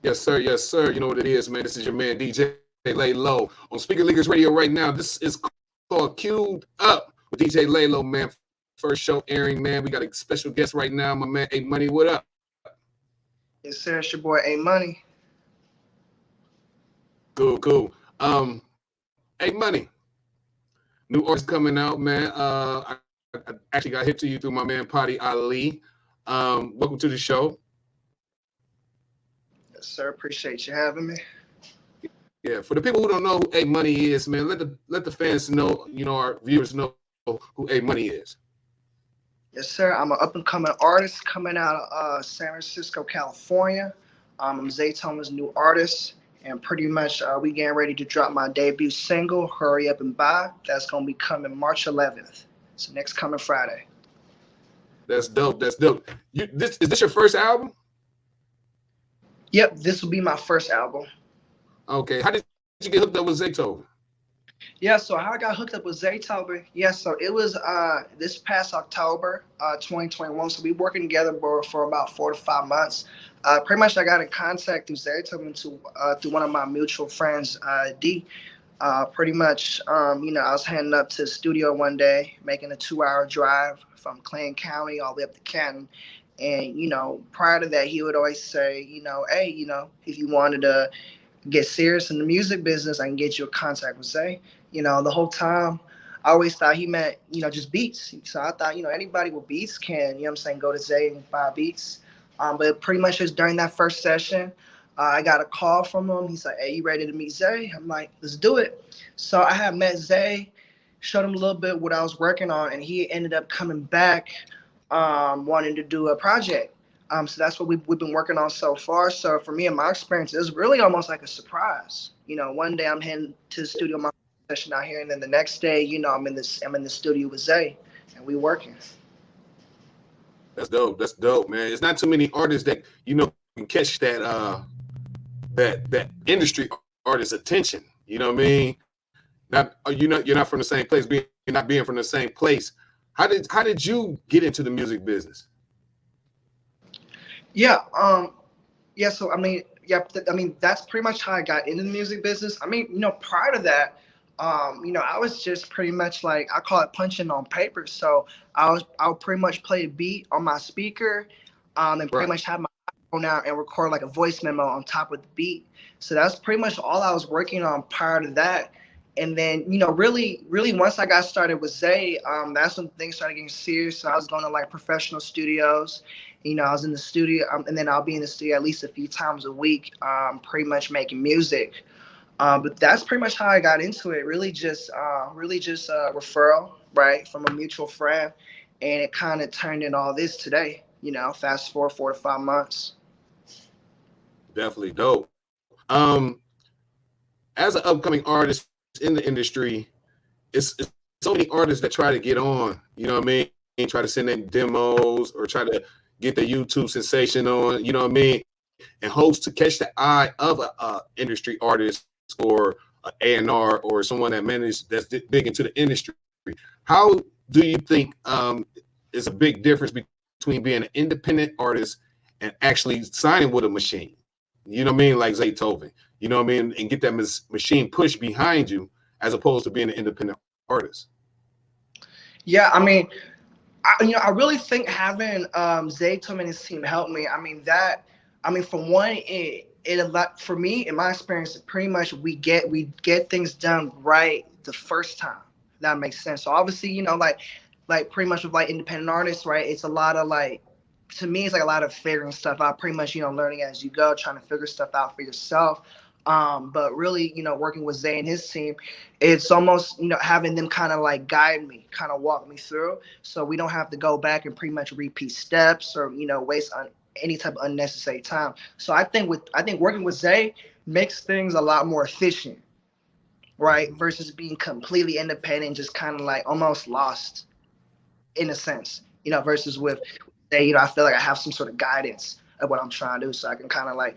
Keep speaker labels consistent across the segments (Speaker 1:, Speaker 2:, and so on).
Speaker 1: Yes, sir. Yes, sir. You know what it is, man. This is your man, DJ LAYLO on Speaker Leaguers Radio right now. This is called Queued Up with DJ LAYLO, man. First show airing, man. We got a special guest right now, my man, A Money. What up?
Speaker 2: Yes, sir. It's your boy A Money.
Speaker 1: Cool, cool. A Money. New artist coming out, man. I actually got hit to you through my man, Potty Ali. Welcome to the show.
Speaker 2: Yes, sir. Appreciate you having me.
Speaker 1: Yeah, for the people who don't know who A Money is, man, let the fans know, our viewers know who A Money is.
Speaker 2: Yes, sir. I'm an up and coming artist coming out of San Francisco, California. I'm Zaytona's new artist, and pretty much we getting ready to drop my debut single, "Hurry Up and Buy." That's gonna be coming March 11th. So next coming Friday.
Speaker 1: That's dope. That's dope. Is this your first album?
Speaker 2: Yep, this will be my first album.
Speaker 1: Okay. How did you get hooked up with Zaytona?
Speaker 2: Yeah, so how I got hooked up with Zaytoven, yeah, so it was this past October, 2021. So we working together for about 4 to 5 months. Pretty much I got in contact through Zaytoven through one of my mutual friends, D. Pretty much, I was heading up to the studio one day, making a 2-hour drive from Clayton County all the way up to Canton. And, prior to that, he would always say, hey, if you wanted to get serious in the music business, I can get you a contact with Zay. The whole time I always thought he meant, just beats. So I thought, anybody with beats can, go to Zay and buy beats. But pretty much just during that first session, I got a call from him. He's like, hey, you ready to meet Zay? I'm like, let's do it. So I had met Zay, showed him a little bit what I was working on, and he ended up coming back wanting to do a project. So that's what we've been working on so far. So for me and my experience, it was really almost like a surprise. One day I'm heading to the studio, my session out here, and then the next day, I'm in the studio with Zay, and we working.
Speaker 1: That's dope. That's dope, man. It's not too many artists that can catch that industry artist attention. You know what I mean? You're not from the same place. Not being from the same place. How did you get into the music business?
Speaker 2: Yeah, So that's pretty much how I got into the music business. Prior to that, I was just pretty much like, I call it punching on paper. So I'll pretty much play a beat on my speaker, and pretty much have my phone out and record like a voice memo on top of the beat. So that's pretty much all I was working on prior to that. And then, really, once I got started with Zay, that's when things started getting serious. So I was going to like professional studios. I was in the studio, and then I'll be in the studio at least a few times a week, pretty much making music. But that's pretty much how I got into it. Really just a referral, right, from a mutual friend, and it kind of turned into all this today. Fast forward 4 to 5 months.
Speaker 1: Definitely dope. As an upcoming artist in the industry, it's so many artists that try to get on. You know what I mean? Try to send in demos or try to get the YouTube sensation on. You know what I mean? And hopes to catch the eye of a industry artist or an A&R or someone that's big into the industry. How do you think is a big difference between being an independent artist and actually signing with a machine? You know what I mean? Like Zaytoven, you know what I mean? And get that machine pushed behind you as opposed to being an independent artist.
Speaker 2: Yeah, I really think having Zaytoven and his team helped me. For one, it a lot for me in my experience. Pretty much we get things done right the first time. That makes sense. So obviously, like pretty much with like independent artists, right? It's a lot of like, to me, it's like a lot of figuring stuff out. Pretty much, learning as you go, trying to figure stuff out for yourself. But really, working with Zay and his team, it's almost, having them kind of like guide me, kind of walk me through, so we don't have to go back and pretty much repeat steps or, waste on any type of unnecessary time. So I think working with Zay makes things a lot more efficient, right? Versus being completely independent, just kind of like almost lost in a sense, versus with Zay, I feel like I have some sort of guidance of what I'm trying to do, so I can kind of like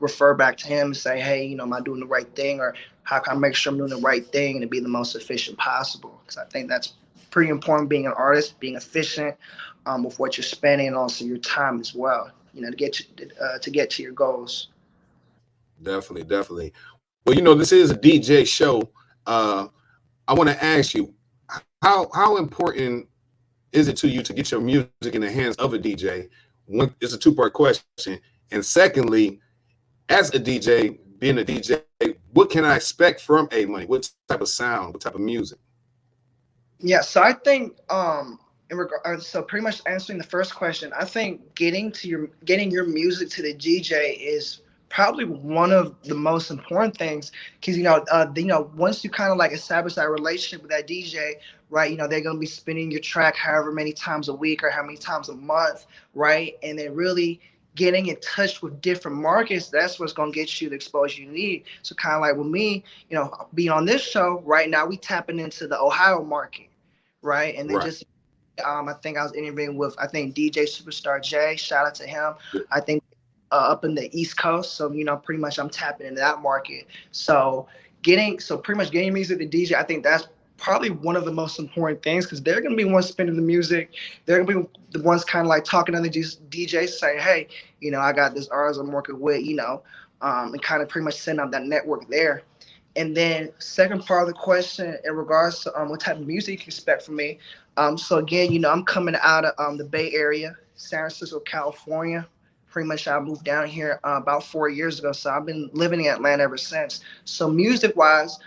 Speaker 2: refer back to him and say, hey, am I doing the right thing, or how can I make sure I'm doing the right thing and to be the most efficient possible? Because I think that's pretty important, being an artist, being efficient with what you're spending and also your time as well. to get to your goals.
Speaker 1: Definitely, definitely. Well, this is a DJ show. I want to ask you, how important is it to you to get your music in the hands of a DJ? One, it's a two-part question. And secondly, as a DJ, being a DJ, what can I expect from A Money? What type of sound? What type of music?
Speaker 2: Yeah, so I think so pretty much answering the first question, I think getting your music to the DJ is probably one of the most important things because once you kind of like establish that relationship with that DJ, right? They're gonna be spinning your track however many times a week or how many times a month, right? And then really getting in touch with different markets, that's what's going to get you the exposure you need. So kind of like with me, being on this show right now, we tapping into the Ohio market, right? And then
Speaker 1: Right.
Speaker 2: just I think I was interviewing with DJ Superstar J. Shout out to him. I think up in the East Coast. So pretty much I'm tapping into that market. So pretty much getting music to DJ. I think that's probably one of the most important things because they're gonna be the ones spinning the music. They're gonna be the ones kind of like talking to the DJs, saying, "Hey, I got this artist I'm working with," and kind of pretty much send out that network there. And then second part of the question in regards to what type of music you can expect from me. So again, I'm coming out of the Bay Area, San Francisco, California. Pretty much I moved down here about 4 years ago. So I've been living in Atlanta ever since. So music wise,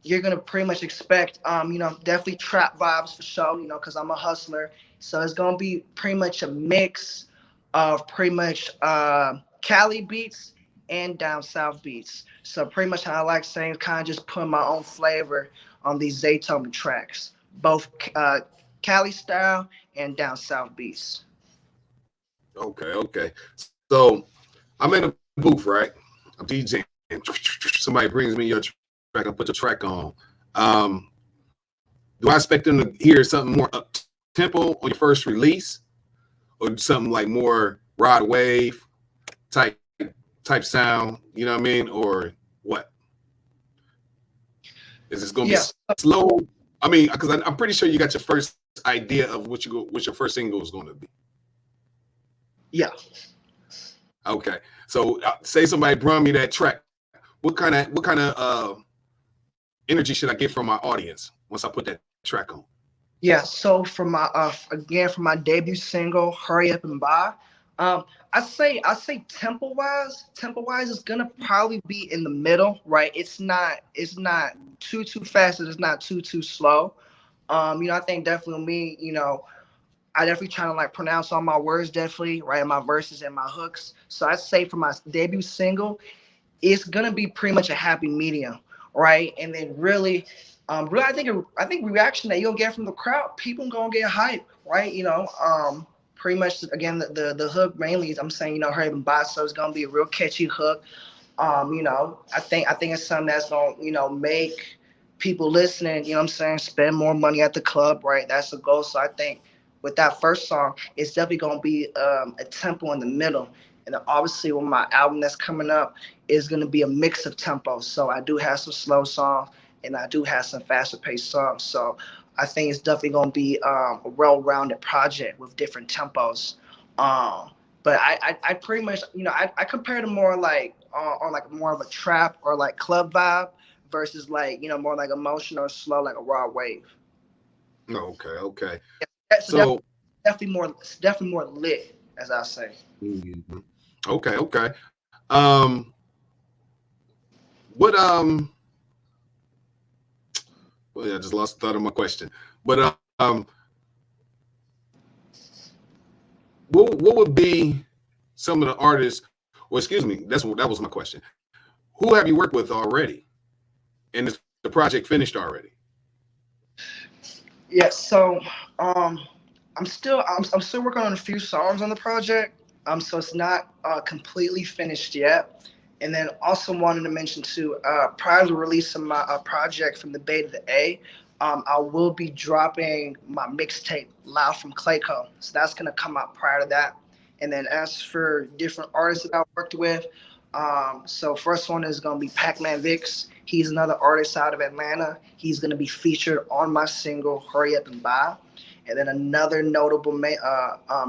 Speaker 2: you're gonna pretty much expect definitely trap vibes for sure, because I'm a hustler. So it's gonna be pretty much a mix of pretty much Cali beats and down south beats. So pretty much how I like saying kind of just putting my own flavor on these Zaytoven tracks, both Cali style and down south beats.
Speaker 1: Okay, okay. So I'm in a booth, right? I'm DJing. Somebody brings me your track. I put the track on. Um, do I expect them to hear something more up tempo on your first release, or something like more rod wave type sound? You know what I mean, or what? Is this gonna be
Speaker 2: Yes.
Speaker 1: slow? I mean, because I'm pretty sure you got your first idea of what your first single is going to be.
Speaker 2: Yeah.
Speaker 1: Okay, so say somebody brought me that track. What kind of energy should I get from my audience once I put that track on?
Speaker 2: Yeah, so for my for my debut single, "Hurry Up and Buy," um, I say tempo wise, it's gonna probably be in the middle, right? It's not too fast, and it's not too slow. I think definitely me, I definitely trying to like pronounce all my words definitely, right? My verses and my hooks. So I say for my debut single, it's gonna be pretty much a happy medium, right? And then really, I think reaction that you'll get from the crowd, people gonna get hype, right? Pretty much again the hook mainly is I'm saying hurry up and buy, so it's gonna be a real catchy hook. I think it's something that's gonna make people listening, what I'm saying, spend more money at the club, right? That's the goal. So I think with that first song, it's definitely gonna be a tempo in the middle. And then obviously with my album that's coming up is gonna be a mix of tempos. So I do have some slow songs and I do have some faster paced songs. So I think it's definitely gonna be a well-rounded project with different tempos. Um, but I pretty much I compare it more like on like more of a trap or like club vibe versus like more like emotional or slow like a raw wave.
Speaker 1: Okay, okay.
Speaker 2: That's
Speaker 1: So
Speaker 2: definitely more lit, as I say.
Speaker 1: mhm. Okay, okay. Um, what well, yeah, I just lost the thought of my question. But what would be some of the artists? Well, excuse me, that was my question. Who have you worked with already, and is the project finished already?
Speaker 2: Yeah, so um I'm still working on a few songs on the project. So it's not completely finished yet. And then also wanted to mention too, prior to releasing my project from the Bay to the A, I will be dropping my mixtape Loud from Clayco. So that's gonna come out prior to that. And then as for different artists that I worked with, so first one is gonna be Pac-Man Vix. He's another artist out of Atlanta. He's gonna be featured on my single Hurry Up and Buy. And then another notable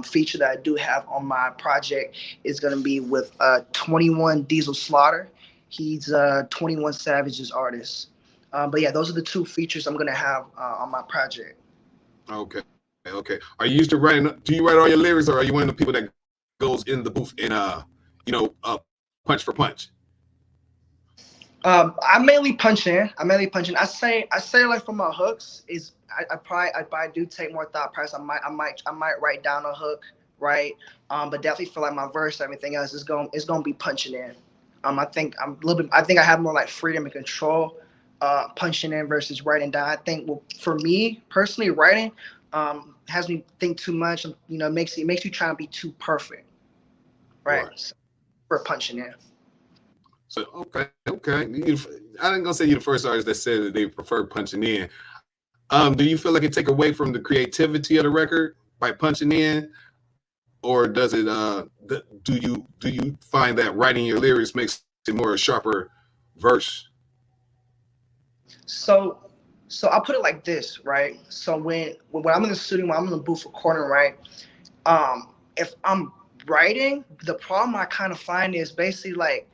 Speaker 2: feature that I do have on my project is going to be with 21 Diesel Slaughter. He's 21 Savage's artist. But yeah, those are the two features I'm going to have on my project.
Speaker 1: Okay. Okay. Are you used to writing? Do you write all your lyrics, or are you one of the people that goes in the booth and punch for punch?
Speaker 2: I mainly punch in. I say like for my hooks is I probably do take more thought process. I might write down a hook, right? But definitely for like my verse, everything else is going to be punching in. I think I'm a little bit. I think I have more like freedom and control, punching in versus writing down. I think for me personally, writing has me think too much. You know, makes you try to be too perfect, right?
Speaker 1: Right.
Speaker 2: So, for punching in.
Speaker 1: So okay. I ain't gonna say you're the first artist that said that they prefer punching in. Do you feel like it take away from the creativity of the record by punching in, or does it? Do you find that writing your lyrics makes it more a sharper verse?
Speaker 2: So I'll put it like this, right? So when I'm in the studio, when I'm in the booth recording, right? If I'm writing, the problem I kind of find is basically like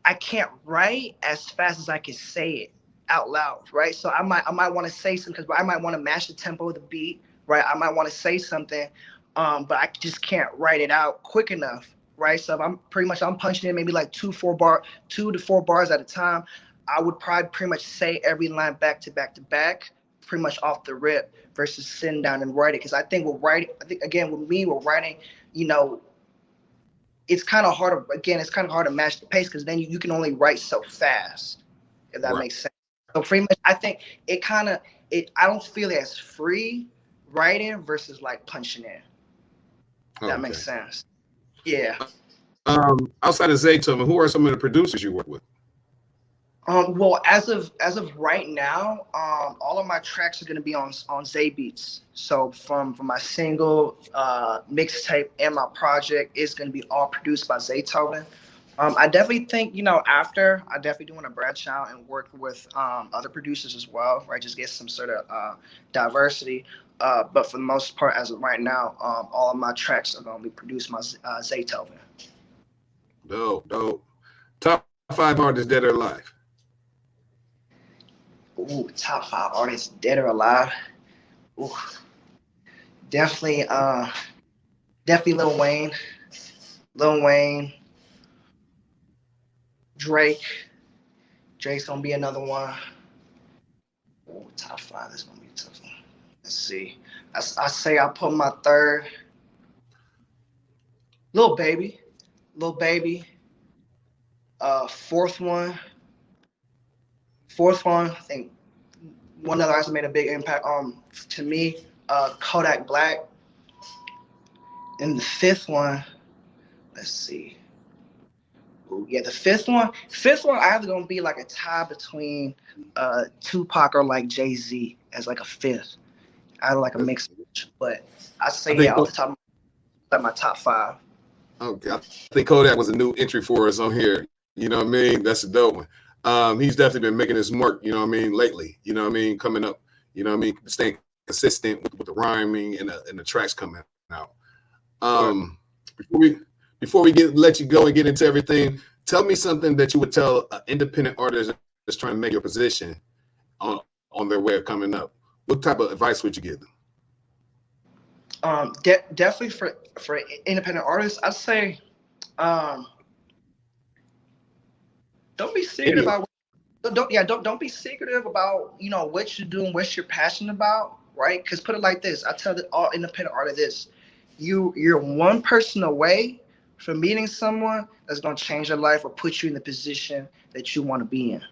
Speaker 2: I can't write as fast as I can say it out loud, right? So I might want to say something because I might want to match the tempo of the beat, right? I might want to say something, but I just can't write it out quick enough, right? So if I'm punching in maybe like 2 to 4 bars at a time, I would probably pretty much say every line back to back to back, pretty much off the rip versus sitting down and writing. Because I think again with me, with writing, you know, it's kind of hard to, again, it's kind of hard to match the pace because then you can only write so fast, if that
Speaker 1: Right.
Speaker 2: makes sense. So pretty much, I think I don't feel it as free writing versus like punching in. That
Speaker 1: Okay.
Speaker 2: makes sense. Yeah.
Speaker 1: Outside of Zaytoven, who are some of the producers you work with?
Speaker 2: Well, as of right now, all of my tracks are gonna be on Zay Beats. So from my single, mixtape, and my project, it's gonna be all produced by Zaytoven. I definitely think, after I definitely do want to branch out and work with other producers as well, right? Just get some sort of diversity. But for the most part, as of right now, all of my tracks are gonna be produced by Zaytoven.
Speaker 1: Dope. Top 5 artists dead or alive.
Speaker 2: Ooh, top 5 artists, dead or alive. Ooh, definitely, definitely Lil Wayne, Lil Wayne, Drake. Drake's gonna be another one. Ooh, top 5. That's gonna be a tough one. Let's see. I say I put my third, Lil Baby, Lil Baby. Fourth one, I think one other artist made a big impact to me. Kodak Black. And the fifth one, let's see. Ooh, yeah, the fifth one either gonna be like a tie between Tupac or like Jay-Z as like a fifth. I like a mix, but I say
Speaker 1: I think
Speaker 2: yeah, off the top of my top 5.
Speaker 1: okay. I think Kodak was a new entry for us on here. You know what I mean? That's a dope one. He's definitely been making his mark, you know what I mean, lately. You know what I mean? Coming up, you know what I mean, staying consistent with the rhyming and the tracks coming out. Before we let you go and get into everything, tell me something that you would tell an independent artist that's trying to make your position on their way of coming up. What type of advice would you give them?
Speaker 2: Definitely for independent artists, I'd say don't be secretive about don't be secretive about what you're doing, what you're passionate about, right? Because put it like this, I tell all independent artists this: you're one person away from meeting someone that's gonna change your life or put you in the position that you want to be in.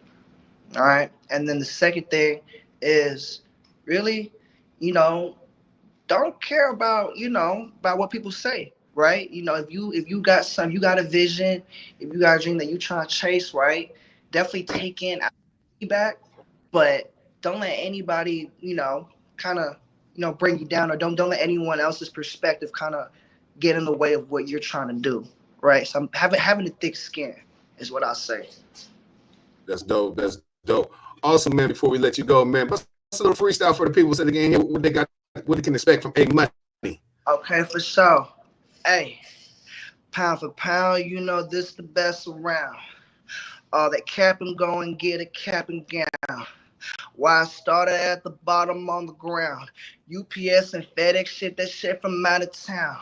Speaker 2: All right, and then the second thing is really, you know, don't care about about what people say, right? If you got a vision, if you got a dream that you trying to chase, right? Definitely take in feedback, but don't let anybody kind of bring you down, or don't let anyone else's perspective kind of get in the way of what you're trying to do, right? So having a thick skin is what I say.
Speaker 1: That's dope. That's dope. Awesome, man. Before we let you go, man, what's a little freestyle for the people so they can hear what they got what they can expect from A Money.
Speaker 2: Okay, for sure. Hey, pound for pound, you know this the best around. All that cap and go and get a cap and gown. Why I started at the bottom on the ground. UPS and FedEx shit, that shit from out of town.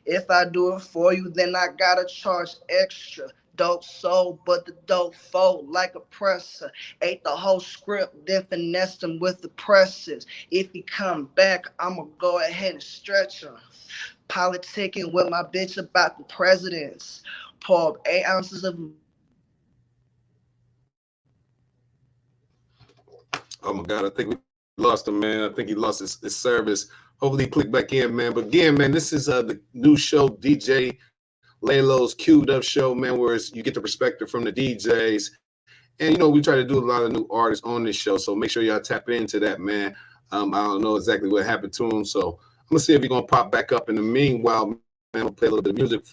Speaker 2: If I do it for you, then I gotta charge extra. Dope sold, but the dope fold like a presser. Ate the whole script, then finessed him with the presses. If he come back, I'ma go ahead and stretch him. Politicking with my bitch about the presidents. Pour up 8 ounces of
Speaker 1: Oh my God, I think we lost him, man. I think he lost his service. Hopefully he click back in, man. But again, man, this is the new show, DJ LAYLO's Queued Up show, man, where you get the perspective from the DJs. And, you know, we try to do a lot of new artists on this show, so make sure y'all tap into that, man. I don't know exactly what happened to him, so I'm going to see if he's going to pop back up. In the meanwhile, man, I'll play a little bit of music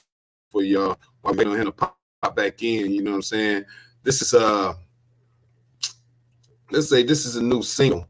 Speaker 1: for y'all while waiting on him to pop back in, you know what I'm saying? This is, let's say this is a new single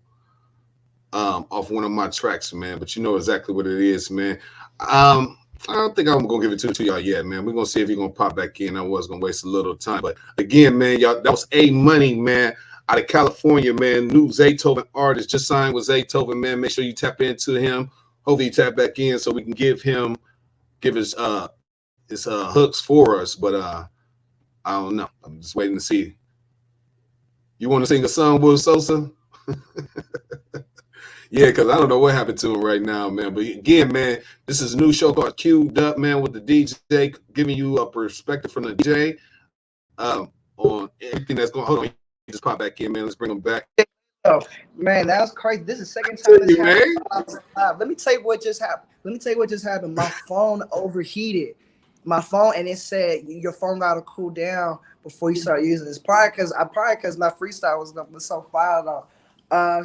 Speaker 1: off one of my tracks, man, but you know exactly what it is, man. I don't think I'm gonna give it to y'all yet, man. We're gonna see if he's gonna pop back in. I was gonna waste a little time, but again, man, y'all, that was A Money, man, out of California, man. New Zaytoven artist, just signed with Zaytoven, man. Make sure you tap into him. Hopefully, you tap back in so we can give his hooks for us. But I don't know. I'm just waiting to see. You want to sing a song, Will Sosa? Yeah, because I don't know what happened to him right now, man. But again, man, this is a new show called Queued Up, man, with the DJ, giving you a perspective from the DJ on everything that's going on. Hold on, you just pop back in, man. Let's bring him back.
Speaker 2: Oh, man, that was crazy. This is the second time this happened. Let me tell you what just happened. My phone overheated. My phone, and it said your phone gotta cool down before you start using it. It's probably because my freestyle was so fire though.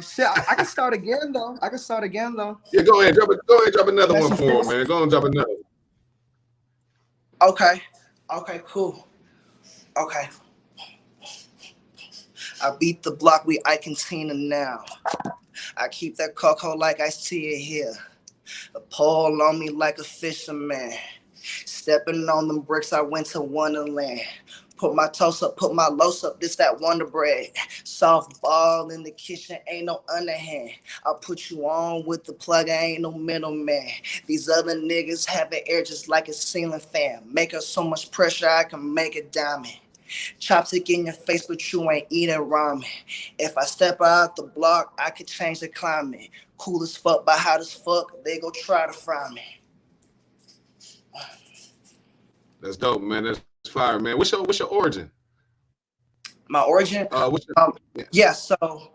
Speaker 2: Shit, I can start again though.
Speaker 1: Yeah, go ahead, drop another one for him, man. Go on, drop another.
Speaker 2: Okay, cool. Okay. I beat the block, we Tina now. I keep that cocoa like I see it here. A pole on me like a fisherman. Stepping on them bricks, I went to Wonderland. Put my toast up, put my los up, this that Wonder Bread. Soft ball in the kitchen, ain't no underhand. I'll put you on with the plug, I ain't no middleman. These other niggas have an air just like a ceiling fan. Make her so much pressure, I can make a diamond. Chopstick in your face, but you ain't eating ramen. If I step out the block, I could change the climate. Cool as fuck, but hot as fuck, they go try to fry me.
Speaker 1: That's dope, man. That's fire, man. What's your origin?
Speaker 2: My origin? So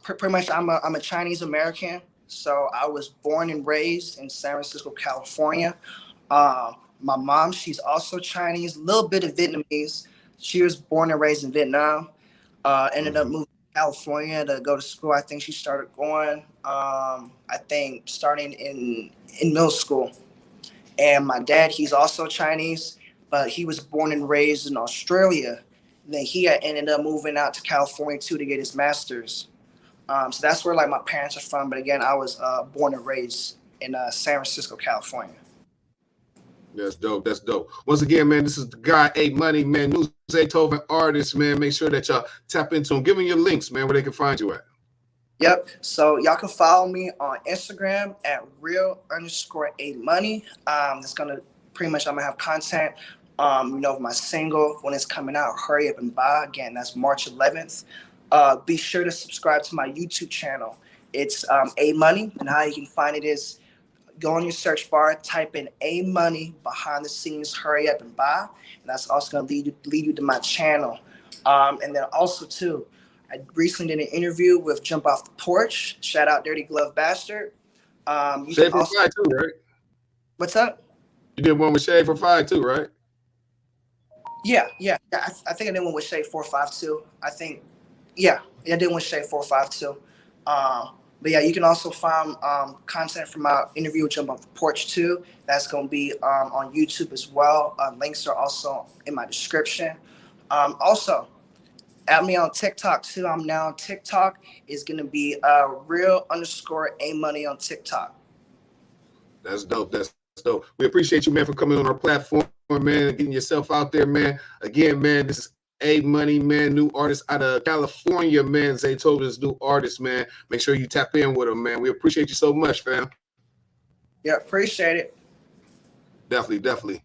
Speaker 2: pretty much I'm a Chinese American. So I was born and raised in San Francisco, California. My mom, she's also Chinese, a little bit of Vietnamese. She was born and raised in Vietnam. Ended up moving to California to go to school. I think she started going, starting in middle school. And my dad, he's also Chinese, but he was born and raised in Australia. Then he had ended up moving out to California too to get his master's. So that's where like my parents are from. But again, I was born and raised in San Francisco, California.
Speaker 1: That's dope. That's dope. Once again, man, this is the guy, A Money, man, new Zaytoven artist, man. Make sure that y'all tap into him. Give me your links, man, where they can find you at.
Speaker 2: Yep. So y'all can follow me on Instagram at real_A Money. That's gonna pretty much, I'm gonna have content. My single when it's coming out, Hurry Up and Buy. Again, that's March 11th. Be sure to subscribe to my YouTube channel. It's A Money, and how you can find it is go on your search bar, type in A Money behind the scenes, Hurry Up and Buy, and that's also gonna lead you to my channel. And then also too, I recently did an interview with Jump Off the Porch. Shout out Dirty Glove Bastard.
Speaker 1: Shade for Five too, right?
Speaker 2: What's up?
Speaker 1: You did one with Shade for Five too, right?
Speaker 2: Yeah. I think I did one with Shade 452. I did one with Shade 452. But yeah, you can also find content from my interview with Jump Off the Porch too. That's going to be on YouTube as well. Links are also in my description. Also, Add me on TikTok too. I'm now on TikTok. It's gonna be real_A money on TikTok.
Speaker 1: That's dope. That's dope. We appreciate you, man, for coming on our platform, man, and getting yourself out there, man. Again, man, this is A Money, man, new artist out of California, man. Zaytoven's new artist, man. Make sure you tap in with him, man. We appreciate you so much, fam.
Speaker 2: Yeah, appreciate it.
Speaker 1: Definitely, definitely.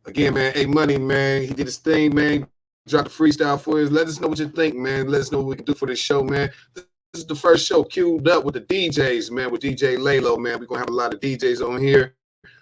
Speaker 1: Again, man, A Money, man. He did his thing, man. Dropped the freestyle for us. Let us know what you think, man. Let us know what we can do for this show, man. This is the first show queued up with the DJs, man, with DJ Laylo, man. We're going to have a lot of DJs on here.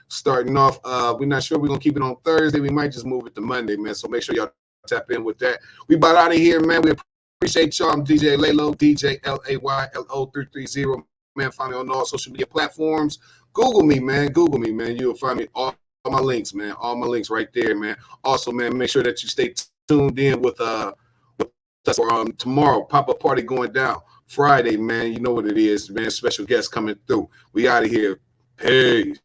Speaker 1: Starting off, we're not sure we're going to keep it on Thursday. We might just move it to Monday, man. So make sure y'all tap in with that. We about out of here, man. We appreciate y'all. I'm DJ Laylo, DJ LAYLO330. Man, find me on all social media platforms. Google me, man. Google me, man. You'll find me all my links, man. All my links right there, man. Also, man, make sure that you stay tuned in with us for tomorrow. Pop-up party going down Friday, man. You know what it is, man. Special guests coming through. We out of here. Peace.